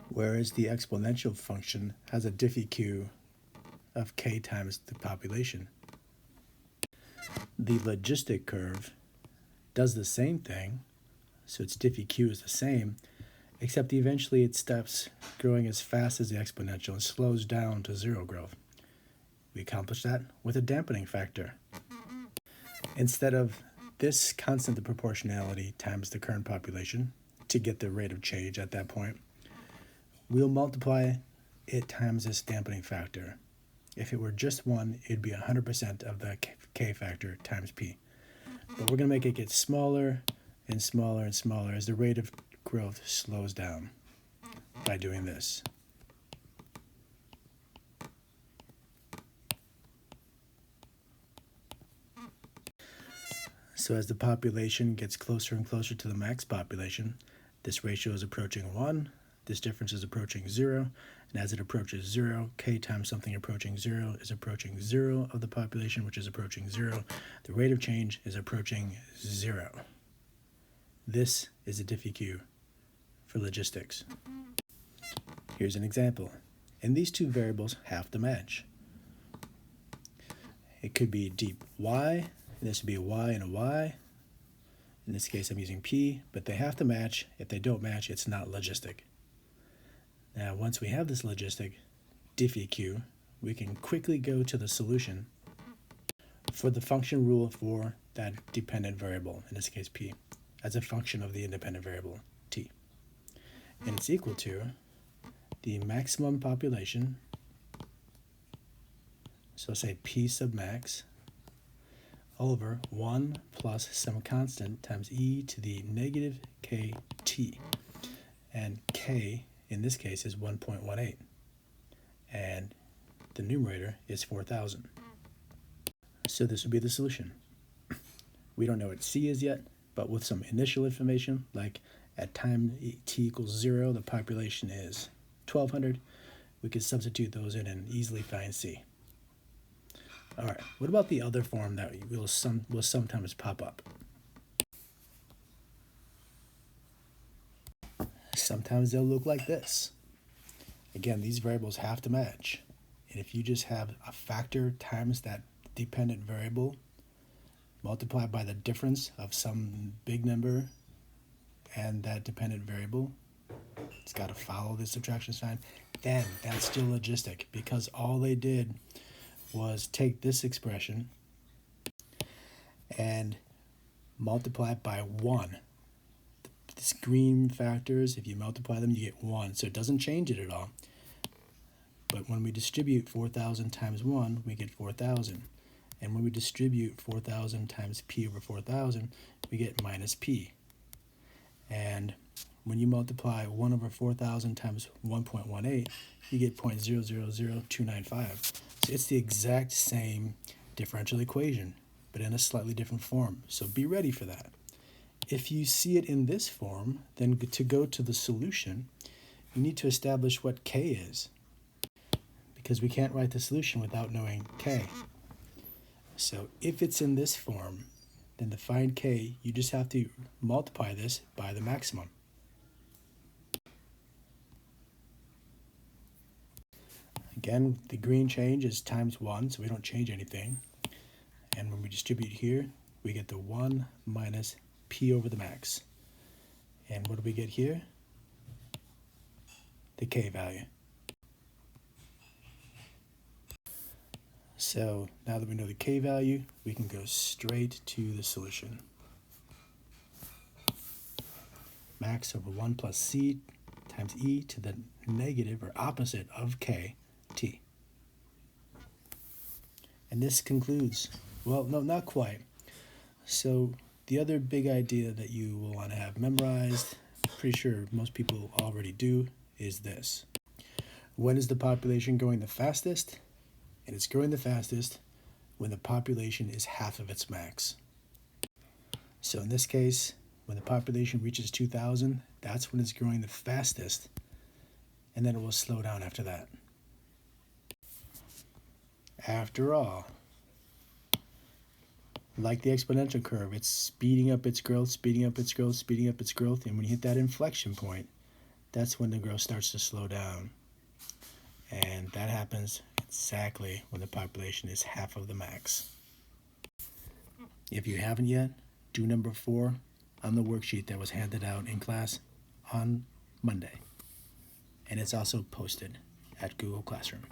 whereas the exponential function has a diffie-q of k times the population. The logistic curve does the same thing, so its diffie-q is the same, except eventually it stops growing as fast as the exponential and slows down to zero growth. We accomplish that with a dampening factor. Instead of this constant of proportionality times the current population to get the rate of change at that point, we'll multiply it times this dampening factor. If it were just 1, it'd be 100% of the k factor times p. But we're going to make it get smaller and smaller and smaller as the rate of growth slows down by doing this. So as the population gets closer and closer to the max population, this ratio is approaching 1, this difference is approaching 0, and as it approaches 0, k times something approaching 0 is approaching 0 of the population, which is approaching 0. The rate of change is approaching 0. This is a diffie-q for logistics. Here's an example. And these two variables have to match. It could be deep y, and this would be a y and a y. In this case, I'm using p, but they have to match. If they don't match, it's not logistic. Now, once we have this logistic diffie-q, we can quickly go to the solution for the function rule for that dependent variable, in this case p, as a function of the independent variable t. And it's equal to the maximum population, so say p sub max, over 1 plus some constant times e to the negative kt. And k, in this case, is 1.18. And the numerator is 4,000. So this would be the solution. We don't know what c is yet, but with some initial information, like at time t equals 0, the population is 1,200, we could substitute those in and easily find c. All right, what about the other form that will sometimes pop up? Sometimes they'll look like this. Again, these variables have to match. And if you just have a factor times that dependent variable multiplied by the difference of some big number and that dependent variable, it's got to follow the subtraction sign, then that's still logistic, because all they did was take this expression and multiply it by 1. These green factors, if you multiply them, you get 1, so it doesn't change it at all. But when we distribute 4,000 times 1, we get 4,000. And when we distribute 4,000 times p over 4,000, we get minus p. And when you multiply 1 over 4,000 times 1.18, you get 0.000295. So it's the exact same differential equation, but in a slightly different form. So be ready for that. If you see it in this form, then to go to the solution, you need to establish what k is, because we can't write the solution without knowing k. So if it's in this form, then to find k, you just have to multiply this by the maximum. Again, the green change is times 1, so we don't change anything. And when we distribute here, we get the 1 minus p over the max. And what do we get here? The k value. So now that we know the k value, we can go straight to the solution. Max over 1 plus c times e to the negative or opposite of k, t. And this concludes, well, no, not quite. So the other big idea that you will want to have memorized, pretty sure most people already do, is this. When is the population growing the fastest? And it's growing the fastest when the population is half of its max. So in this case, when the population reaches 2,000, that's when it's growing the fastest, and then it will slow down after that. After all, like the exponential curve, it's speeding up its growth, speeding up its growth, speeding up its growth, and when you hit that inflection point, that's when the growth starts to slow down. And that happens exactly when the population is half of the max. If you haven't yet, do number 4 on the worksheet that was handed out in class on Monday. And it's also posted at Google Classroom.